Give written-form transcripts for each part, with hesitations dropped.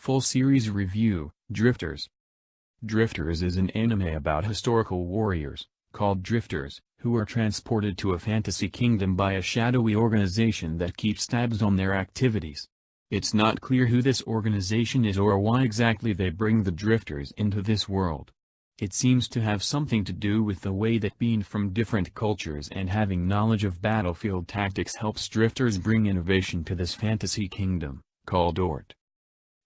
Full series review, Drifters. Drifters is an anime about historical warriors, called Drifters, who are transported to a fantasy kingdom by a shadowy organization that keeps tabs on their activities. It's not clear who this organization is or why exactly they bring the Drifters into this world. It seems to have something to do with the way that being from different cultures and having knowledge of battlefield tactics helps Drifters bring innovation to this fantasy kingdom, called Ort.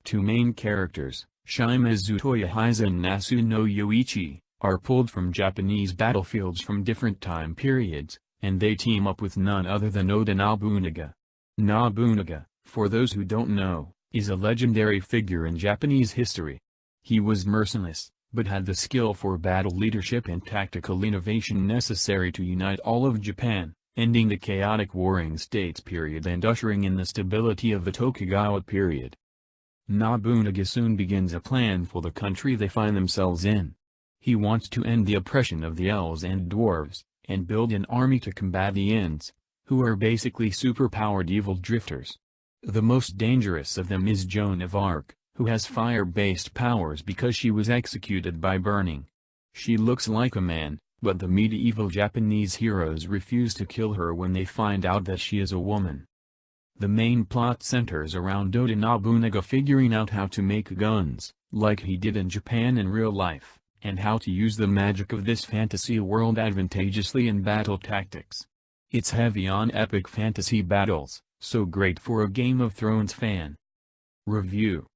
Two main characters, Shimazu Toyohisa and Nasu no Yoichi, are pulled from Japanese battlefields from different time periods, and they team up with none other than Oda Nobunaga. Nobunaga, for those who don't know, is a legendary figure in Japanese history. He was merciless, but had the skill for battle leadership and tactical innovation necessary to unite all of Japan, ending the chaotic warring states period and ushering in the stability of the Tokugawa period. Nobunaga soon begins a plan for the country they find themselves in. He wants to end the oppression of the elves and dwarves, and build an army to combat the Ents, who are basically super-powered evil drifters. The most dangerous of them is Joan of Arc, who has fire-based powers because she was executed by burning. She looks like a man, but the medieval Japanese heroes refuse to kill her when they find out that she is a woman. The main plot centers around Oda Nobunaga figuring out how to make guns, like he did in Japan in real life, and how to use the magic of this fantasy world advantageously in battle tactics. It's heavy on epic fantasy battles, so great for a Game of Thrones fan. Review.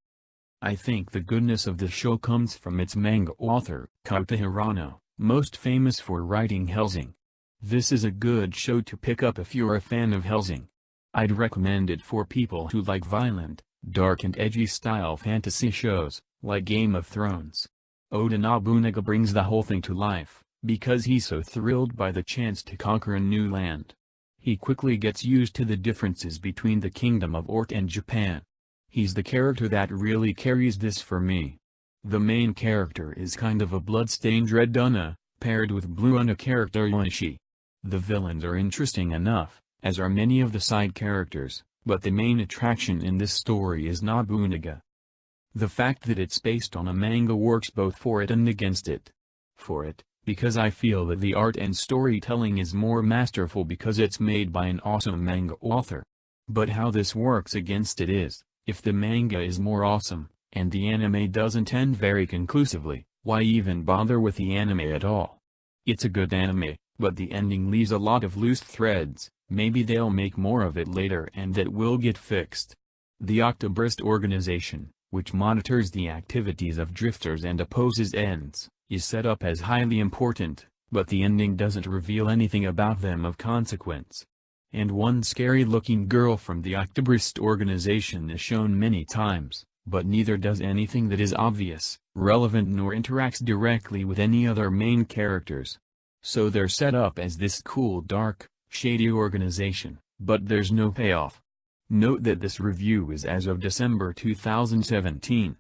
I think the goodness of the show comes from its manga author, Kouta Hirano, most famous for writing Hellsing. This is a good show to pick up if you're a fan of Hellsing. I'd recommend it for people who like violent, dark and edgy style fantasy shows, like Game of Thrones. Oda Nobunaga brings the whole thing to life, because he's so thrilled by the chance to conquer a new land. He quickly gets used to the differences between the Kingdom of Ort and Japan. He's the character that really carries this for me. The main character is kind of a blood-stained red Unna, paired with blue Unna character Yonishi. The villains are interesting enough, as are many of the side characters, but the main attraction in this story is Nobunaga. The fact that it's based on a manga works both for it and against it. For it, because I feel that the art and storytelling is more masterful because it's made by an awesome manga author. But how this works against it is, if the manga is more awesome, and the anime doesn't end very conclusively, why even bother with the anime at all? It's a good anime, but the ending leaves a lot of loose threads. Maybe they'll make more of it later and that will get fixed. The Octobrist organization, which monitors the activities of drifters and opposes Ents, is set up as highly important, but the ending doesn't reveal anything about them of consequence. And one scary-looking girl from the Octobrist organization is shown many times, but neither does anything that is obvious, relevant nor interacts directly with any other main characters. So they're set up as this cool dark, shady organization, but there's no payoff. Note that this review is as of December 2017.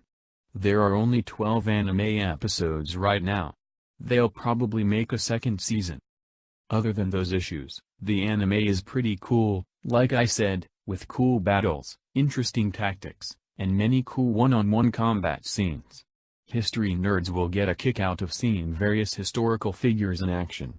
There are only 12 anime episodes right now. They'll probably make a second season. Other than those issues, the anime is pretty cool, like I said, with cool battles, interesting tactics, and many cool one-on-one combat scenes. History nerds will get a kick out of seeing various historical figures in action.